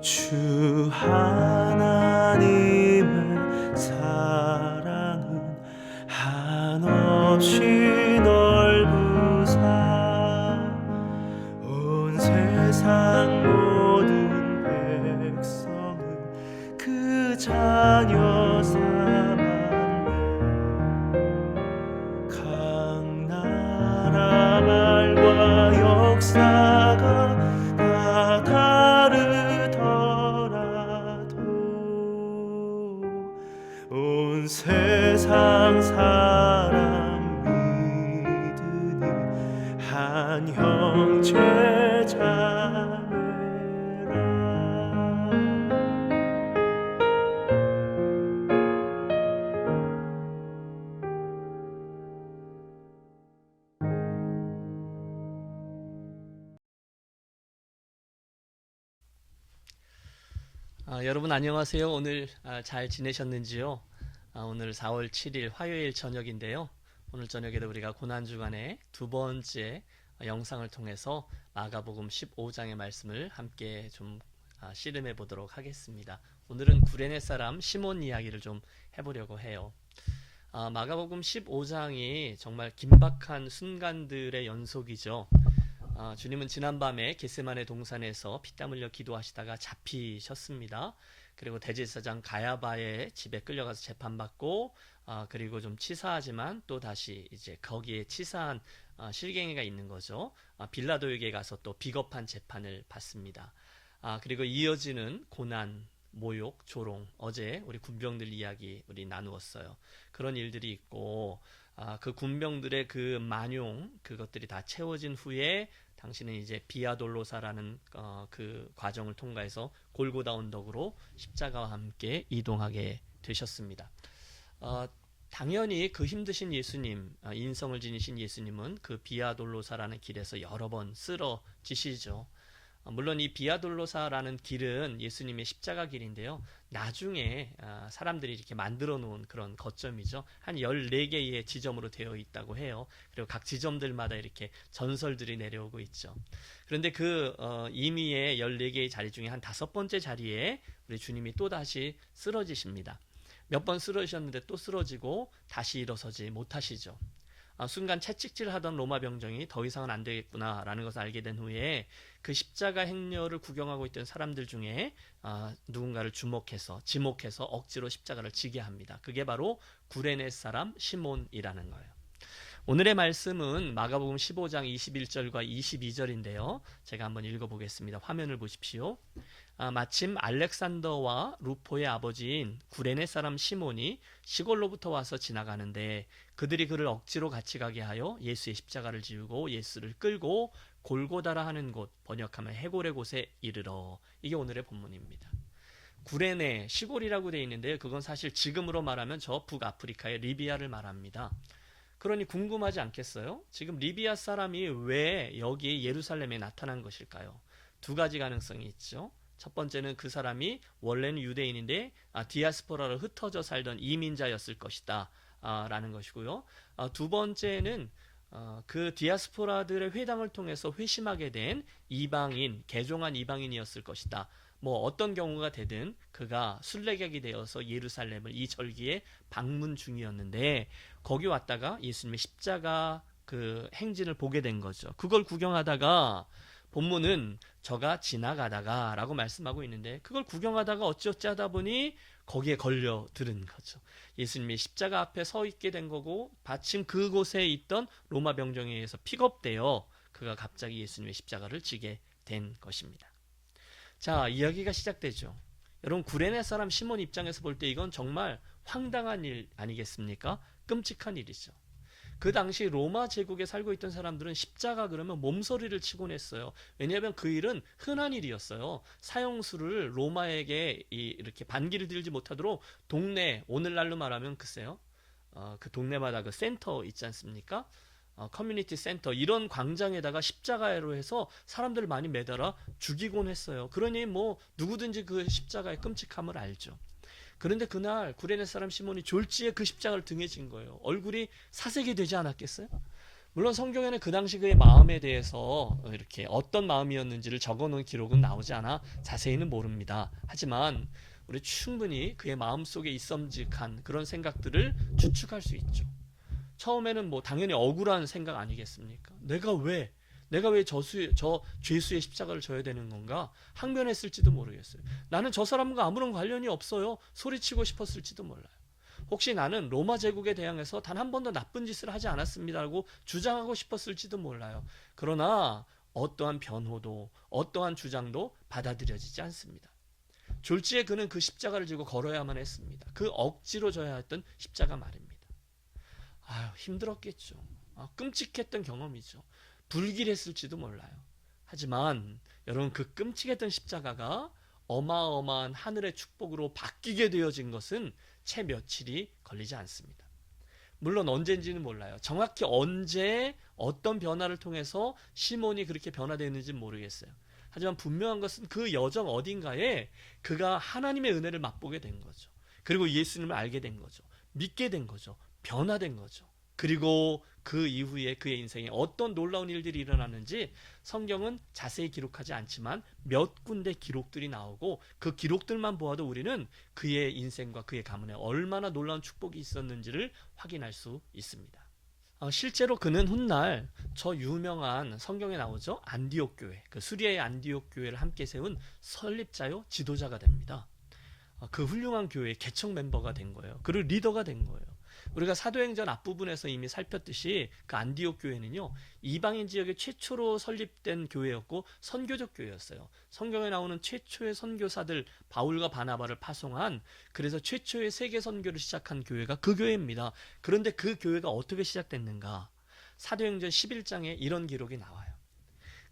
주 하나님의 사랑은 한없이 넓으사 온 세상 모든 백성은 그 자녀 삼았네. 각 나라 말과 역사가 다 다르더라도 온 세상 사람 믿으니 한 형제 자매라. 여러분 안녕하세요. 오늘 잘 지내셨는지요? 오늘 4월 7일 화요일 저녁인데요. 오늘 저녁에도 우리가 고난주간의 두 번째 영상을 통해서 마가복음 15장의 말씀을 함께 좀 씨름해 보도록 하겠습니다. 오늘은 구레네 사람 시몬 이야기를 좀 해보려고 해요. 마가복음 15장이 정말 긴박한 순간들의 연속이죠. 주님은 지난밤에 겟세마네 동산에서 피땀 흘려 기도하시다가 잡히셨습니다. 그리고 대제사장 가야바의 집에 끌려가서 재판받고 그리고 좀 치사하지만 또 다시 이제 거기에 치사한 실갱이가 있는 거죠. 빌라도에게 가서 또 비겁한 재판을 받습니다. 그리고 이어지는 고난, 모욕, 조롱, 어제 우리 군병들 이야기 우리 나누었어요. 그런 일들이 있고 그 군병들의 그 만용 그것들이 다 채워진 후에 당신은 이제 비아돌로사라는 그 과정을 통과해서 골고다 언덕으로 십자가와 함께 이동하게 되셨습니다. 당연히 그 힘드신 예수님, 인성을 지니신 예수님은 그 비아돌로사라는 길에서 여러 번 쓰러지시죠. 물론 이 비아돌로사라는 길은 예수님의 십자가 길인데요. 나중에 사람들이 이렇게 만들어 놓은 그런 거점이죠. 한 14개의 지점으로 되어 있다고 해요. 그리고 각 지점들마다 이렇게 전설들이 내려오고 있죠. 그런데 그 임의의 14개의 자리 중에 한 5번째 자리에 우리 주님이 또다시 쓰러지십니다. 몇 번 쓰러지셨는데 또 쓰러지고 다시 일어서지 못하시죠. 순간 채찍질하던 로마 병정이 더 이상은 안 되겠구나라는 것을 알게 된 후에 그 십자가 행렬을 구경하고 있던 사람들 중에 누군가를 지목해서 억지로 십자가를 지게 합니다. 그게 바로 구레네 사람 시몬이라는 거예요. 오늘의 말씀은 마가복음 15장 21절과 22절인데요. 제가 한번 읽어보겠습니다. 화면을 보십시오. 마침 알렉산더와 루포의 아버지인 구레네 사람 시몬이 시골로부터 와서 지나가는데 그들이 그를 억지로 같이 가게 하여 예수의 십자가를 지우고 예수를 끌고 골고다라 하는 곳, 번역하면 해골의 곳에 이르러. 이게 오늘의 본문입니다. 구레네 시골이라고 되어 있는데요. 그건 사실 지금으로 말하면 저 북아프리카의 리비아를 말합니다. 그러니 궁금하지 않겠어요? 지금 리비아 사람이 왜 여기 예루살렘에 나타난 것일까요? 두 가지 가능성이 있죠. 첫 번째는 그 사람이 원래는 유대인인데 디아스포라로 흩어져 살던 이민자였을 것이다 라는 것이고요. 두 번째는 그 디아스포라들의 회당을 통해서 회심하게 된 이방인, 개종한 이방인이었을 것이다. 뭐 어떤 경우가 되든 그가 순례객이 되어서 예루살렘을 이 절기에 방문 중이었는데 거기 왔다가 예수님의 십자가 그 행진을 보게 된 거죠. 그걸 구경하다가 본문은 저가 지나가다가 라고 말씀하고 있는데 그걸 구경하다가 어찌어찌 하다 보니 거기에 걸려 들은 거죠. 예수님이 십자가 앞에 서 있게 된 거고 마침 그곳에 있던 로마 병정에 의해서 픽업되어 그가 갑자기 예수님의 십자가를 지게 된 것입니다. 자, 이야기가 시작되죠. 여러분 구레네 사람 시몬 입장에서 볼 때 이건 정말 황당한 일 아니겠습니까? 끔찍한 일이죠. 그 당시 로마 제국에 살고 있던 사람들은 십자가 그러면 몸서리를 치곤 했어요. 왜냐하면 그 일은 흔한 일이었어요. 사형수를 로마에게 이렇게 반기를 들지 못하도록 동네, 오늘날로 말하면 글쎄요. 그 동네마다 그 센터 있지 않습니까? 커뮤니티 센터 이런 광장에다가 십자가로 해서 사람들을 많이 매달아 죽이곤 했어요. 그러니 뭐 누구든지 그 십자가의 끔찍함을 알죠. 그런데 그날 구레네 사람 시몬이 졸지에 그 십자가를 등에 진 거예요. 얼굴이 사색이 되지 않았겠어요? 물론 성경에는 그 당시 그의 마음에 대해서 이렇게 어떤 마음이었는지를 적어놓은 기록은 나오지 않아 자세히는 모릅니다. 하지만 우리 충분히 그의 마음속에 있음직한 그런 생각들을 추측할 수 있죠. 처음에는 뭐 당연히 억울한 생각 아니겠습니까? 내가 왜 저 죄수의 십자가를 져야 되는 건가? 항변했을지도 모르겠어요. 나는 저 사람과 아무런 관련이 없어요. 소리치고 싶었을지도 몰라요. 혹시 나는 로마 제국에 대항해서 단 한 번도 나쁜 짓을 하지 않았습니다라고 주장하고 싶었을지도 몰라요. 그러나 어떠한 변호도 어떠한 주장도 받아들여지지 않습니다. 졸지에 그는 그 십자가를 지고 걸어야만 했습니다. 그 억지로 져야 했던 십자가 말입니다. 아유, 힘들었겠죠. 끔찍했던 경험이죠. 불길했을지도 몰라요. 하지만 여러분, 그 끔찍했던 십자가가 어마어마한 하늘의 축복으로 바뀌게 되어진 것은 채 며칠이 걸리지 않습니다. 물론 언제인지는 몰라요. 정확히 언제 어떤 변화를 통해서 시몬이 그렇게 변화되었는지는 모르겠어요. 하지만 분명한 것은 그 여정 어딘가에 그가 하나님의 은혜를 맛보게 된 거죠. 그리고 예수님을 알게 된 거죠. 믿게 된 거죠. 변화된 거죠. 그리고 그 이후에 그의 인생에 어떤 놀라운 일들이 일어났는지 성경은 자세히 기록하지 않지만 몇 군데 기록들이 나오고 그 기록들만 보아도 우리는 그의 인생과 그의 가문에 얼마나 놀라운 축복이 있었는지를 확인할 수 있습니다. 실제로 그는 훗날 저 유명한 성경에 나오죠. 안디옥 교회, 그 수리아의 안디옥 교회를 함께 세운 설립자요 지도자가 됩니다. 그 훌륭한 교회의 개척 멤버가 된 거예요. 그리고 리더가 된 거예요. 우리가 사도행전 앞부분에서 이미 살폈듯이 그 안디옥 교회는요, 이방인 지역에 최초로 설립된 교회였고 선교적 교회였어요. 성경에 나오는 최초의 선교사들 바울과 바나바를 파송한, 그래서 최초의 세계 선교를 시작한 교회가 그 교회입니다. 그런데 그 교회가 어떻게 시작됐는가? 사도행전 11장에 이런 기록이 나와요.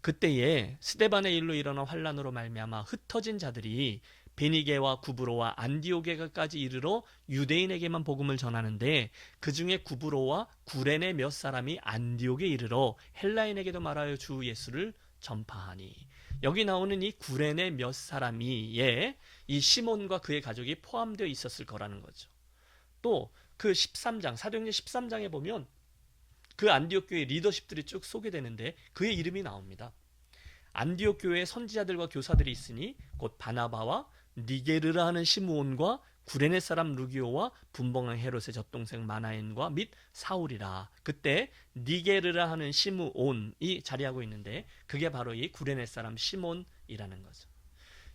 그때에 스데반의 일로 일어난 환란으로 말미암아 흩어진 자들이 베니게와 구브로와 안디오게까지 이르러 유대인에게만 복음을 전하는데 그 중에 구브로와 구레네 몇 사람이 안디옥에 이르러 헬라인에게도 말하여 주 예수를 전파하니, 여기 나오는 이 구레네 몇 사람이에 이 시몬과 그의 가족이 포함되어 있었을 거라는 거죠. 또 그 13장 사도행전 13장에 보면 그 안디옥 교회 리더십들이 쭉 소개되는데 그의 이름이 나옵니다. 안디옥 교회에 선지자들과 교사들이 있으니 곧 바나바와 니게르라 하는 시므온과 구레네 사람 루기오와 분봉왕 헤롯의 젖동생 마나엔과 및 사울이라. 그때 니게르라 하는 시므온이 자리하고 있는데 그게 바로 이 구레네 사람 시몬이라는 거죠.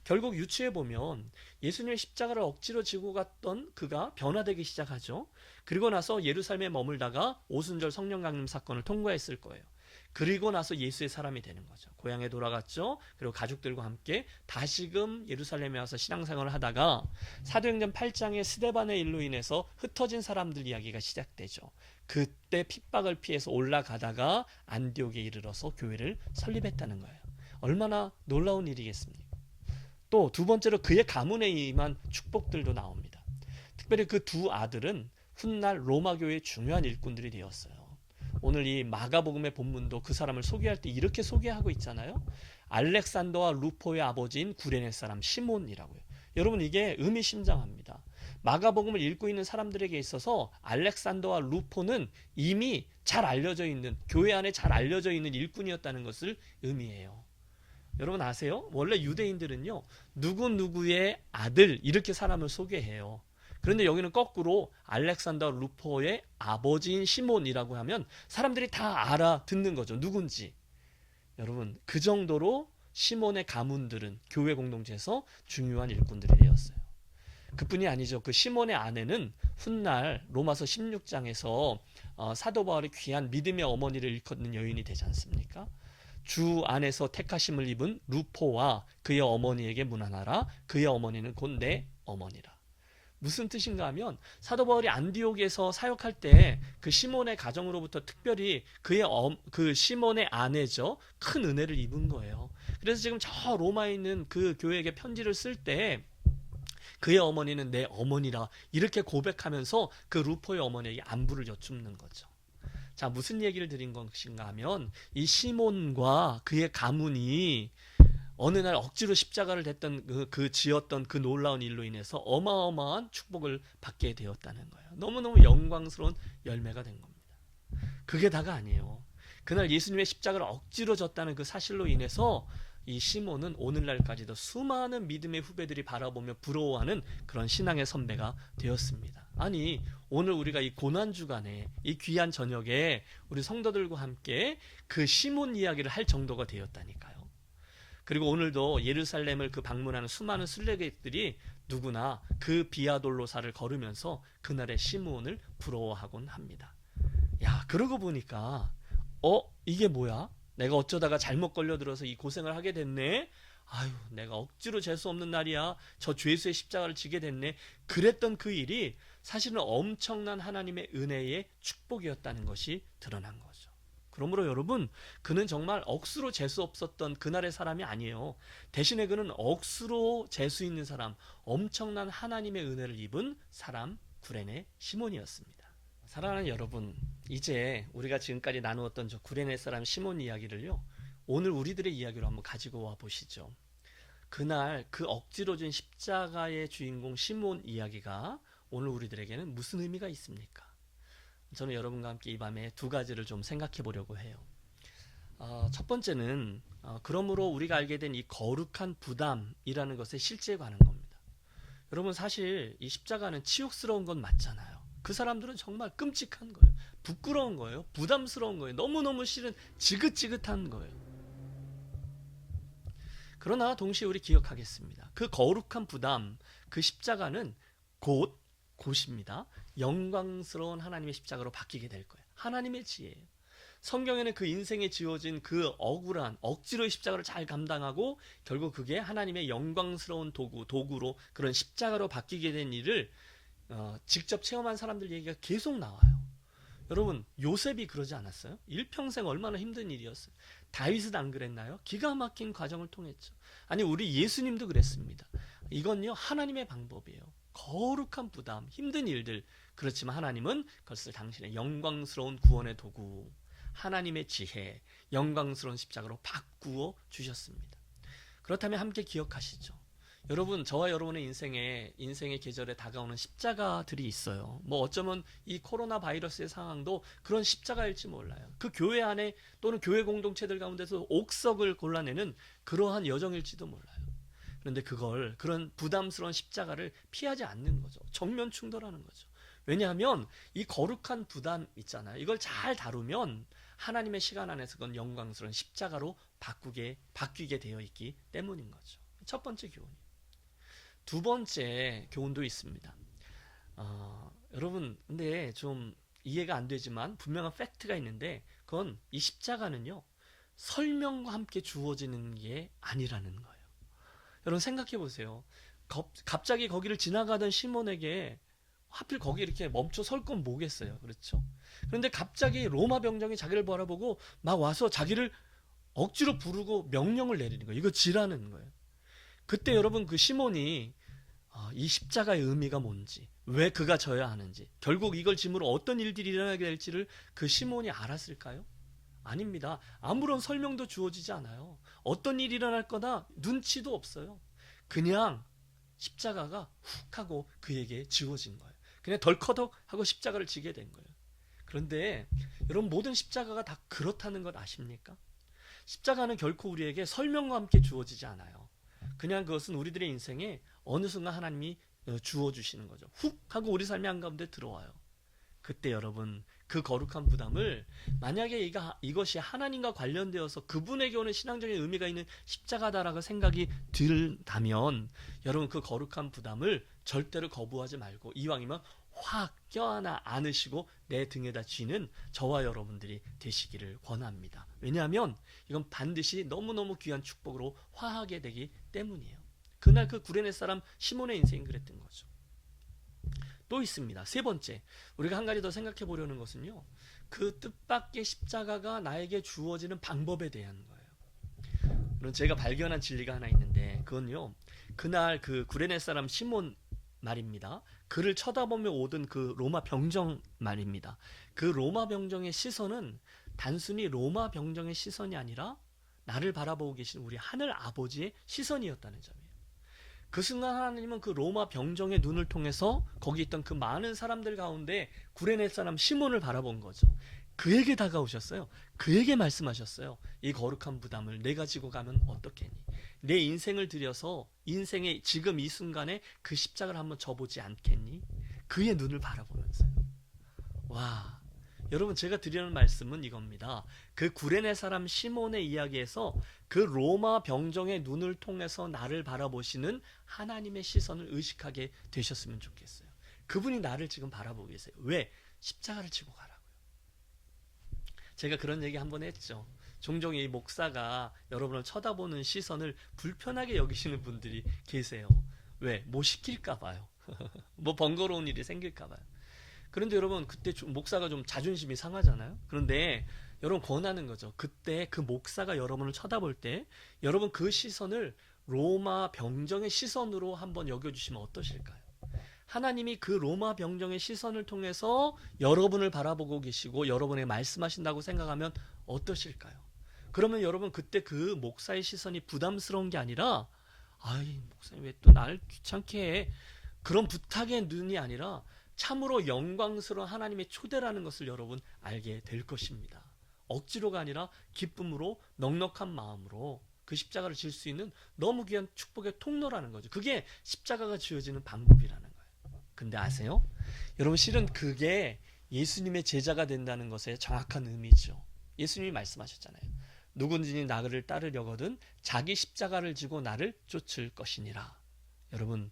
결국 유추해 보면 예수님의 십자가를 억지로 지고 갔던 그가 변화되기 시작하죠. 그리고 나서 예루살렘에 머물다가 오순절 성령 강림 사건을 통과했을 거예요. 그리고 나서 예수의 사람이 되는 거죠. 고향에 돌아갔죠. 그리고 가족들과 함께 다시금 예루살렘에 와서 신앙생활을 하다가 사도행전 8장의 스데반의 일로 인해서 흩어진 사람들 이야기가 시작되죠. 그때 핍박을 피해서 올라가다가 안디옥에 이르러서 교회를 설립했다는 거예요. 얼마나 놀라운 일이겠습니까? 또 두 번째로 그의 가문에 임한 축복들도 나옵니다. 특별히 그 두 아들은 훗날 로마 교회의 중요한 일꾼들이 되었어요. 오늘 이 마가복음의 본문도 그 사람을 소개할 때 이렇게 소개하고 있잖아요. 알렉산더와 루포의 아버지인 구레네 사람 시몬이라고요. 여러분, 이게 의미심장합니다. 마가복음을 읽고 있는 사람들에게 있어서 알렉산더와 루포는 이미 잘 알려져 있는, 교회 안에 잘 알려져 있는 일꾼이었다는 것을 의미해요. 여러분 아세요? 원래 유대인들은요, 누구누구의 아들 이렇게 사람을 소개해요. 그런데 여기는 거꾸로 알렉산더 루포의 아버지인 시몬이라고 하면 사람들이 다 알아듣는 거죠. 누군지. 여러분, 그 정도로 시몬의 가문들은 교회 공동체에서 중요한 일꾼들이 되었어요. 그뿐이 아니죠. 그 시몬의 아내는 훗날 로마서 16장에서 사도 바울이 귀한 믿음의 어머니를 일컫는 여인이 되지 않습니까? 주 안에서 택하심을 입은 루포와 그의 어머니에게 문안하라. 그의 어머니는 곧 내 어머니라. 무슨 뜻인가 하면 사도 바울이 안디옥에서 사역할 때 그 시몬의 가정으로부터 특별히 그 시몬의 아내죠, 큰 은혜를 입은 거예요. 그래서 지금 저 로마에 있는 그 교회에게 편지를 쓸 때 그의 어머니는 내 어머니라 이렇게 고백하면서 그 루포의 어머니에게 안부를 여쭙는 거죠. 자, 무슨 얘기를 드린 것인가 하면 이 시몬과 그의 가문이 어느 날 억지로 십자가를 댔던 그 지었던 그 놀라운 일로 인해서 어마어마한 축복을 받게 되었다는 거예요. 너무너무 영광스러운 열매가 된 겁니다. 그게 다가 아니에요. 그날 예수님의 십자가를 억지로 졌다는 그 사실로 인해서 이 시몬은 오늘날까지도 수많은 믿음의 후배들이 바라보며 부러워하는 그런 신앙의 선배가 되었습니다. 아니, 오늘 우리가 이 고난주간에 이 귀한 저녁에 우리 성도들과 함께 그 시몬 이야기를 할 정도가 되었다니까요. 그리고 오늘도 예루살렘을 그 방문하는 수많은 순례객들이 누구나 그 비아돌로사를 걸으면서 그날의 시몬을 부러워하곤 합니다. 야, 그러고 보니까 이게 뭐야? 내가 어쩌다가 잘못 걸려들어서 이 고생을 하게 됐네? 아유, 내가 억지로 재수 없는 날이야. 저 죄수의 십자가를 지게 됐네. 그랬던 그 일이 사실은 엄청난 하나님의 은혜의 축복이었다는 것이 드러난 거죠. 그러므로 여러분, 그는 정말 억수로 재수 없었던 그날의 사람이 아니에요. 대신에 그는 억수로 재수 있는 사람, 엄청난 하나님의 은혜를 입은 사람, 구레네 시몬이었습니다. 사랑하는 여러분, 이제 우리가 지금까지 나누었던 저 구레네 사람 시몬 이야기를요, 오늘 우리들의 이야기로 한번 가지고 와 보시죠. 그날 그 억지로 진 십자가의 주인공 시몬 이야기가 오늘 우리들에게는 무슨 의미가 있습니까? 저는 여러분과 함께 이 밤에 두 가지를 좀 생각해 보려고 해요. 첫 번째는 그러므로 우리가 알게 된 이 거룩한 부담이라는 것의 실제에 관한 겁니다. 여러분, 사실 이 십자가는 치욕스러운 건 맞잖아요. 그 사람들은 정말 끔찍한 거예요. 부끄러운 거예요. 부담스러운 거예요. 너무너무 싫은 지긋지긋한 거예요. 그러나 동시에 우리 기억하겠습니다. 그 거룩한 부담, 그 십자가는 곧입니다. 영광스러운 하나님의 십자가로 바뀌게 될 거예요. 하나님의 지혜예요. 성경에는 그 인생에 지어진 그 억울한 억지로의 십자가를 잘 감당하고 결국 그게 하나님의 영광스러운 도구로 그런 십자가로 바뀌게 된 일을 직접 체험한 사람들 얘기가 계속 나와요. 여러분, 요셉이 그러지 않았어요? 일평생 얼마나 힘든 일이었어요. 다윗은 안 그랬나요? 기가 막힌 과정을 통했죠. 아니, 우리 예수님도 그랬습니다. 이건요, 하나님의 방법이에요. 거룩한 부담, 힘든 일들. 그렇지만 하나님은 그것을 당신의 영광스러운 구원의 도구, 하나님의 지혜, 영광스러운 십자가로 바꾸어 주셨습니다. 그렇다면 함께 기억하시죠. 여러분, 저와 여러분의 인생의 계절에 다가오는 십자가들이 있어요. 뭐 어쩌면 이 코로나 바이러스의 상황도 그런 십자가일지 몰라요. 그 교회 안에 또는 교회 공동체들 가운데서 옥석을 골라내는 그러한 여정일지도 몰라요. 그런데 그런 부담스러운 십자가를 피하지 않는 거죠. 정면 충돌하는 거죠. 왜냐하면 이 거룩한 부담 있잖아요. 이걸 잘 다루면 하나님의 시간 안에서 그건 영광스러운 십자가로 바뀌게 되어 있기 때문인 거죠. 첫 번째 교훈이에요. 두 번째 교훈도 있습니다. 여러분, 근데 좀 이해가 안 되지만 분명한 팩트가 있는데 그건 이 십자가는요, 설명과 함께 주어지는 게 아니라는 거예요. 여러분 생각해 보세요. 갑자기 거기를 지나가던 시몬에게 하필 거기 이렇게 멈춰 설 건 뭐겠어요. 그렇죠? 그런데 갑자기 로마 병정이 자기를 바라보고 막 와서 자기를 억지로 부르고 명령을 내리는 거예요. 이거 지라는 거예요. 그때 여러분, 그 시몬이 이 십자가의 의미가 뭔지, 왜 그가 져야 하는지, 결국 이걸 짐으로 어떤 일들이 일어나게 될지를 그 시몬이 알았을까요? 아닙니다. 아무런 설명도 주어지지 않아요. 어떤 일이 일어날 거나 눈치도 없어요. 그냥 십자가가 훅 하고 그에게 지워진 거예요. 그냥 덜커덕 하고 십자가를 지게 된 거예요. 그런데 여러분, 모든 십자가가 다 그렇다는 것 아십니까? 십자가는 결코 우리에게 설명과 함께 주어지지 않아요. 그냥 그것은 우리들의 인생에 어느 순간 하나님이 주어주시는 거죠. 훅 하고 우리 삶의 한가운데 들어와요. 그때 여러분, 그 거룩한 부담을, 만약에 이것이 하나님과 관련되어서 그분에게 오는 신앙적인 의미가 있는 십자가다라고 생각이 든다면 여러분, 그 거룩한 부담을 절대로 거부하지 말고 이왕이면 확 껴안아 안으시고 내 등에다 쥐는 저와 여러분들이 되시기를 권합니다. 왜냐하면 이건 반드시 너무너무 귀한 축복으로 화하게 되기 때문이에요. 그날 그 구레네 사람 시몬의 인생이 그랬던 거죠. 또 있습니다. 세 번째, 우리가 한 가지 더 생각해 보려는 것은요, 그 뜻밖의 십자가가 나에게 주어지는 방법에 대한 거예요. 그럼 제가 발견한 진리가 하나 있는데 그건요, 그날 그 구레네 사람 시몬 말입니다. 그를 쳐다보며 오던 그 로마 병정 말입니다. 그 로마 병정의 시선은 단순히 로마 병정의 시선이 아니라 나를 바라보고 계신 우리 하늘 아버지의 시선이었다는 점이에요. 그 순간 하나님은 그 로마 병정의 눈을 통해서 거기 있던 그 많은 사람들 가운데 구레네 사람 시몬을 바라본 거죠. 그에게 다가오셨어요. 그에게 말씀하셨어요. 이 거룩한 부담을 내가 지고 가면 어떻겠니? 내 인생을 들여서 인생의 지금 이 순간에 그 십자가를 한번 져보지 않겠니? 그의 눈을 바라보면서요. 와, 여러분 제가 드리는 말씀은 이겁니다. 그 구레네 사람 시몬의 이야기에서 그 로마 병정의 눈을 통해서 나를 바라보시는 하나님의 시선을 의식하게 되셨으면 좋겠어요. 그분이 나를 지금 바라보고 계세요. 왜? 십자가를 지고 가라고요. 제가 그런 얘기 한번 했죠. 종종 이 목사가 여러분을 쳐다보는 시선을 불편하게 여기시는 분들이 계세요. 왜? 뭐 시킬까 봐요. 뭐 번거로운 일이 생길까 봐요. 그런데 여러분 그때 목사가 좀 자존심이 상하잖아요. 그런데 여러분 권하는 거죠. 그때 그 목사가 여러분을 쳐다볼 때 여러분 그 시선을 로마 병정의 시선으로 한번 여겨주시면 어떠실까요? 하나님이 그 로마 병정의 시선을 통해서 여러분을 바라보고 계시고 여러분에게 말씀하신다고 생각하면 어떠실까요? 그러면 여러분 그때 그 목사의 시선이 부담스러운 게 아니라 아이 목사님 왜 또 나를 귀찮게 해? 그런 부탁의 눈이 아니라 참으로 영광스러운 하나님의 초대라는 것을 여러분 알게 될 것입니다. 억지로가 아니라 기쁨으로 넉넉한 마음으로 그 십자가를 질 수 있는 너무 귀한 축복의 통로라는 거죠. 그게 십자가가 지어지는 방법이라는 거예요. 근데 아세요? 여러분 실은 그게 예수님의 제자가 된다는 것의 정확한 의미죠. 예수님이 말씀하셨잖아요. 누구든지 나를 따르려거든 자기 십자가를 지고 나를 쫓을 것이니라. 여러분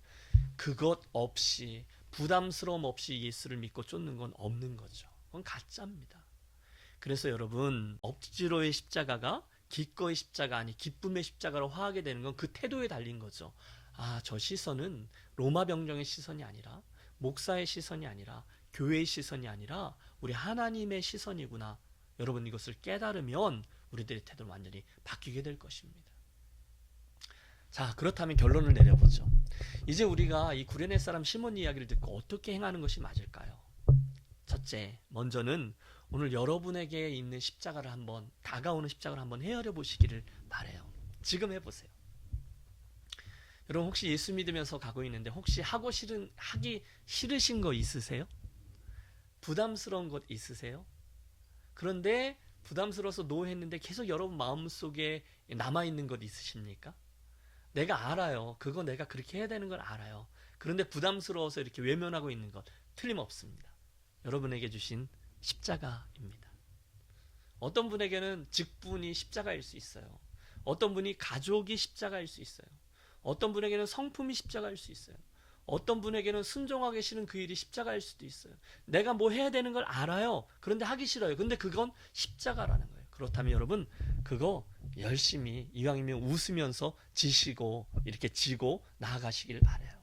그것 없이 부담스러움 없이 예수를 믿고 쫓는 건 없는 거죠. 그건 가짜입니다. 그래서 여러분 억지로의 십자가가 기꺼이 십자가 아니 기쁨의 십자가로 화하게 되는 건 그 태도에 달린 거죠. 아, 저 시선은 로마 병정의 시선이 아니라 목사의 시선이 아니라 교회의 시선이 아니라 우리 하나님의 시선이구나. 여러분 이것을 깨달으면 우리들의 태도는 완전히 바뀌게 될 것입니다. 자, 그렇다면 결론을 내려보죠. 이제 우리가 이 구레네 사람 시몬 이야기를 듣고 어떻게 행하는 것이 맞을까요? 첫째, 먼저는 오늘 여러분에게 있는 십자가를 한번 다가오는 십자가를 한번 헤아려 보시기를 바라요. 지금 해보세요. 여러분 혹시 예수 믿으면서 가고 있는데 혹시 하기 싫으신 거 있으세요? 부담스러운 것 있으세요? 그런데 부담스러워서 노했는데 계속 여러분 마음속에 남아있는 것 있으십니까? 내가 알아요. 그거 내가 그렇게 해야 되는 걸 알아요. 그런데 부담스러워서 이렇게 외면하고 있는 것 틀림없습니다. 여러분에게 주신 십자가입니다. 어떤 분에게는 직분이 십자가일 수 있어요. 어떤 분이 가족이 십자가일 수 있어요. 어떤 분에게는 성품이 십자가일 수 있어요. 어떤 분에게는 순종하기 싫은 그 일이 십자가일 수도 있어요. 내가 뭐 해야 되는 걸 알아요. 그런데 하기 싫어요. 근데 그건 십자가라는 거예요. 그렇다면 여러분 그거 열심히 이왕이면 웃으면서 지시고 이렇게 지고 나아가시길 바라요.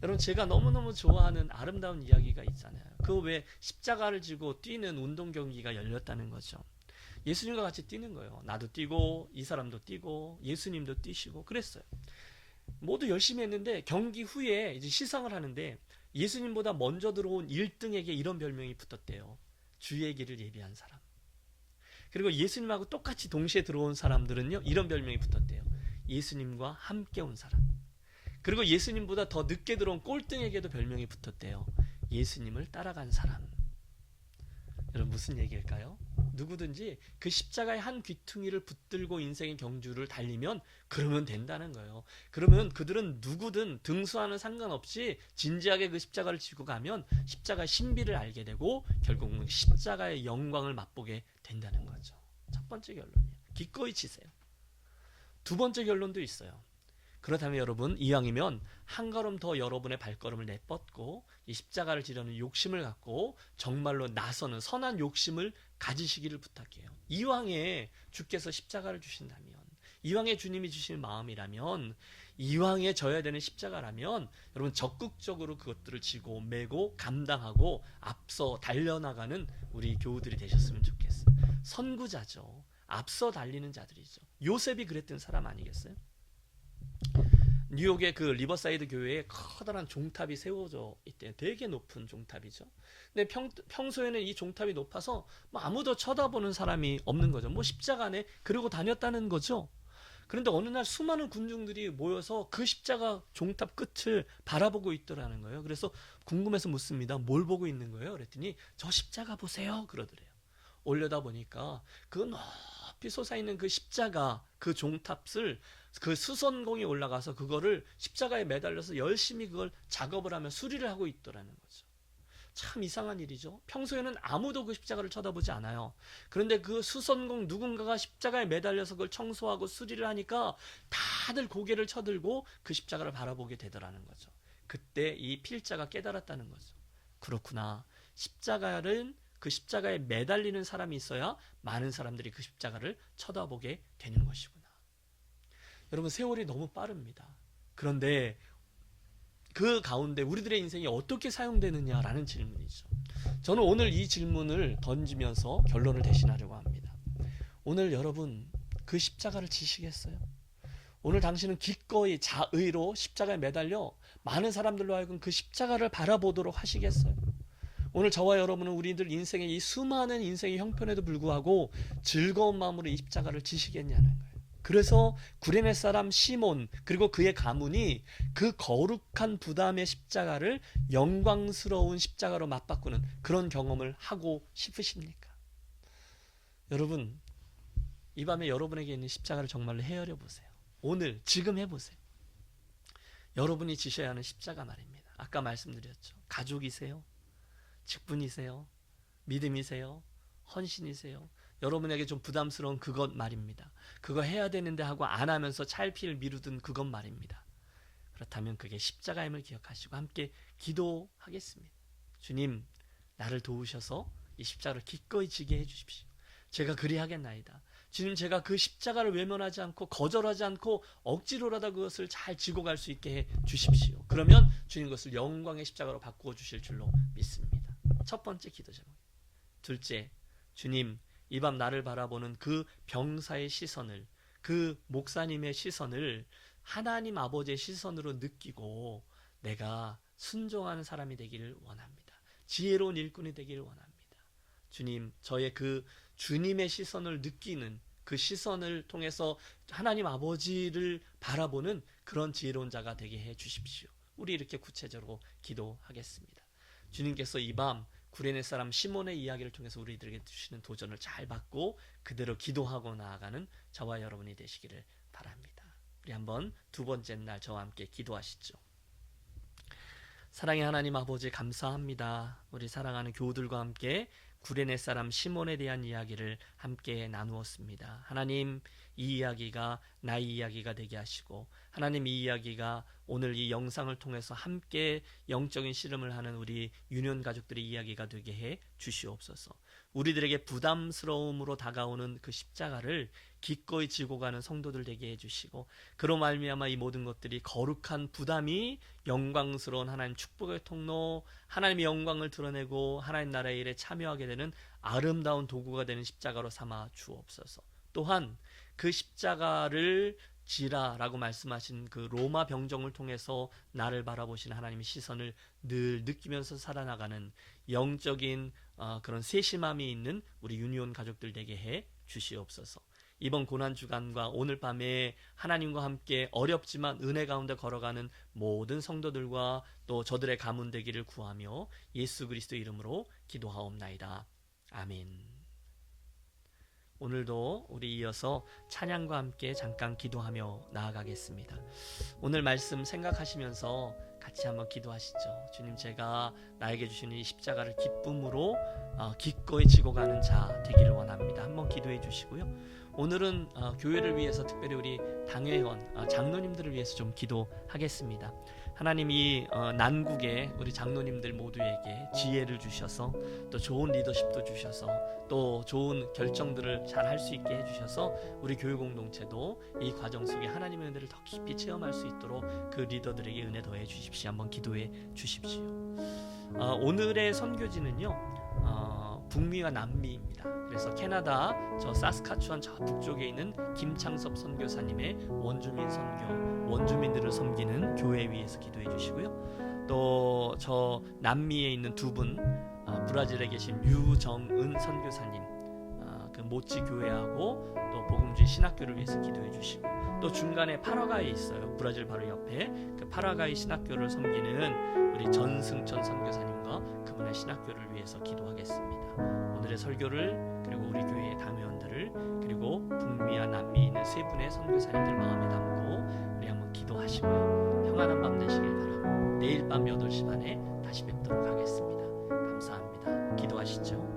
여러분 제가 너무너무 좋아하는 아름다운 이야기가 있잖아요. 그 왜 십자가를 지고 뛰는 운동 경기가 열렸다는 거죠. 예수님과 같이 뛰는 거예요. 나도 뛰고 이 사람도 뛰고 예수님도 뛰시고 그랬어요. 모두 열심히 했는데 경기 후에 이제 시상을 하는데 예수님보다 먼저 들어온 1등에게 이런 별명이 붙었대요. 주의 길을 예비한 사람. 그리고 예수님하고 똑같이 동시에 들어온 사람들은요 이런 별명이 붙었대요. 예수님과 함께 온 사람. 그리고 예수님보다 더 늦게 들어온 꼴등에게도 별명이 붙었대요. 예수님을 따라간 사람. 여러분 무슨 얘기일까요? 누구든지 그 십자가의 한 귀퉁이를 붙들고 인생의 경주를 달리면 그러면 된다는 거예요. 그러면 그들은 누구든 등수와는 상관없이 진지하게 그 십자가를 지고 가면 십자가의 신비를 알게 되고 결국은 십자가의 영광을 맛보게 된다는 거죠. 첫 번째 결론이에요. 기꺼이 지세요. 두 번째 결론도 있어요. 그렇다면 여러분 이왕이면 한 걸음 더 여러분의 발걸음을 내뻗고 이 십자가를 지려는 욕심을 갖고 정말로 나서는 선한 욕심을 가지시기를 부탁해요. 이왕에 주께서 십자가를 주신다면 이왕에 주님이 주신 마음이라면 이왕에 져야 되는 십자가라면 여러분 적극적으로 그것들을 지고 메고 감당하고 앞서 달려나가는 우리 교우들이 되셨으면 좋겠어요. 선구자죠. 앞서 달리는 자들이죠. 요셉이 그랬던 사람 아니겠어요? 뉴욕의 그 리버사이드 교회에 커다란 종탑이 세워져 있대요. 되게 높은 종탑이죠. 근데 평소에는 이 종탑이 높아서 뭐 아무도 쳐다보는 사람이 없는 거죠. 뭐 십자가 안에 그러고 다녔다는 거죠. 그런데 어느 날 수많은 군중들이 모여서 그 십자가 종탑 끝을 바라보고 있더라는 거예요. 그래서 궁금해서 묻습니다. 뭘 보고 있는 거예요? 그랬더니 저 십자가 보세요. 그러더래요. 올려다보니까 그 높이 솟아있는 그 십자가 그 종탑을 그 수선공이 올라가서 그거를 십자가에 매달려서 열심히 그걸 작업을 하며 수리를 하고 있더라는 거죠. 참 이상한 일이죠. 평소에는 아무도 그 십자가를 쳐다보지 않아요. 그런데 그 수선공 누군가가 십자가에 매달려서 그걸 청소하고 수리를 하니까 다들 고개를 쳐들고 그 십자가를 바라보게 되더라는 거죠. 그때 이 필자가 깨달았다는 거죠. 그렇구나. 십자가를 그 십자가에 매달리는 사람이 있어야 많은 사람들이 그 십자가를 쳐다보게 되는 것이구나. 여러분, 세월이 너무 빠릅니다. 그런데 그 가운데 우리들의 인생이 어떻게 사용되느냐라는 질문이죠. 저는 오늘 이 질문을 던지면서 결론을 대신하려고 합니다. 오늘 여러분 그 십자가를 지시겠어요? 오늘 당신은 기꺼이 자의로 십자가에 매달려 많은 사람들로 하여금 그 십자가를 바라보도록 하시겠어요? 오늘 저와 여러분은 우리들 인생의 이 수많은 인생의 형편에도 불구하고 즐거운 마음으로 이 십자가를 지시겠냐는 거예요. 그래서 구레네 사람 시몬 그리고 그의 가문이 그 거룩한 부담의 십자가를 영광스러운 십자가로 맞바꾸는 그런 경험을 하고 싶으십니까? 여러분, 이 밤에 여러분에게 있는 십자가를 정말로 헤아려 보세요. 오늘 지금 해보세요. 여러분이 지셔야 하는 십자가 말입니다. 아까 말씀드렸죠. 가족이세요? 직분이세요? 믿음이세요? 헌신이세요? 여러분에게 좀 부담스러운 그것 말입니다. 그거 해야 되는데 하고 안 하면서 차일피일 미루던 그것 말입니다. 그렇다면 그게 십자가임을 기억하시고 함께 기도하겠습니다. 주님, 나를 도우셔서 이 십자가를 기꺼이 지게 해주십시오. 제가 그리하겠나이다. 주님, 제가 그 십자가를 외면하지 않고 거절하지 않고 억지로라도 그것을 잘 지고 갈 수 있게 해 주십시오. 그러면 주님 그것을 영광의 십자가로 바꾸어 주실 줄로 믿습니다. 첫 번째 기도 제목. 둘째, 주님, 이 밤 나를 바라보는 그 병사의 시선을, 그 목사님의 시선을 하나님 아버지의 시선으로 느끼고 내가 순종하는 사람이 되기를 원합니다. 지혜로운 일꾼이 되기를 원합니다. 주님, 저의 그 주님의 시선을 느끼는 그 시선을 통해서 하나님 아버지를 바라보는 그런 지혜로운 자가 되게 해 주십시오. 우리 이렇게 구체적으로 기도하겠습니다. 주님께서 이 밤 구레네 사람 시몬의 이야기를 통해서 우리들에게 주시는 도전을 잘 받고 그대로 기도하고 나아가는 저와 여러분이 되시기를 바랍니다. 우리 한번 두 번째 날 저와 함께 기도하시죠. 사랑의 하나님 아버지, 감사합니다. 우리 사랑하는 교우들과 함께 구레네 사람 시몬에 대한 이야기를 함께 나누었습니다. 하나님, 이 이야기가 나의 이야기가 되게 하시고 하나님, 이 이야기가 오늘 이 영상을 통해서 함께 영적인 씨름을 하는 우리 유년 가족들의 이야기가 되게 해 주시옵소서. 우리들에게 부담스러움으로 다가오는 그 십자가를 기꺼이 지고 가는 성도들 되게 해주시고 그로 말미암아 이 모든 것들이 거룩한 부담이 영광스러운 하나님 축복의 통로, 하나님의 영광을 드러내고 하나님 나라의 일에 참여하게 되는 아름다운 도구가 되는 십자가로 삼아 주옵소서. 또한 그 십자가를 지라라고 말씀하신 그 로마 병정을 통해서 나를 바라보시는 하나님의 시선을 늘 느끼면서 살아나가는 영적인 그런 세심함이 있는 우리 유니온 가족들 되게 해 주시옵소서. 이번 고난주간과 오늘 밤에 하나님과 함께 어렵지만 은혜 가운데 걸어가는 모든 성도들과 또 저들의 가문 되기를 구하며 예수 그리스도 이름으로 기도하옵나이다. 아멘. 오늘도 우리 이어서 찬양과 함께 잠깐 기도하며 나아가겠습니다. 오늘 말씀 생각하시면서 같이 한번 기도하시죠. 주님, 제가 나에게 주시는 이 십자가를 기쁨으로 기꺼이 지고 가는 자 되기를 원합니다. 한번 기도해 주시고요. 오늘은 교회를 위해서 특별히 우리 당회원 장로님들을 위해서 좀 기도하겠습니다. 하나님, 이 난국에 우리 장로님들 모두에게 지혜를 주셔서 또 좋은 리더십도 주셔서 또 좋은 결정들을 잘 할 수 있게 해주셔서 우리 교회 공동체도 이 과정 속에 하나님의 은혜를 더 깊이 체험할 수 있도록 그 리더들에게 은혜 더해 주십시오. 한번 기도해 주십시오. 오늘의 선교지는요, 북미와 남미입니다. 그래서 캐나다 저 사스카추안 저 북쪽에 있는 김창섭 선교사님의 원주민 선교, 원주민들을 섬기는 교회 위에서 기도해 주시고요. 또 저 남미에 있는 두 분, 브라질에 계신 유정은 선교사님, 그 모찌 교회하고 또 복음주의 신학교를 위해서 기도해 주시고, 또 중간에 파라과이에 있어요. 브라질 바로 옆에 그 파라과이 신학교를 섬기는 우리 전승천 선교사님과 그분의 신학교를 위해서 기도하겠습니다. 오늘의 설교를 그리고 우리 교회의 담회원들을, 그리고 북미와 남미에 있는 세 분의 선교사님들 마음에 담고 우리 한번 기도하시고요. 평안한 밤 되시길 바라고 내일 밤 8시 반에 다시 뵙도록 하겠습니다. 감사합니다. 기도하시죠.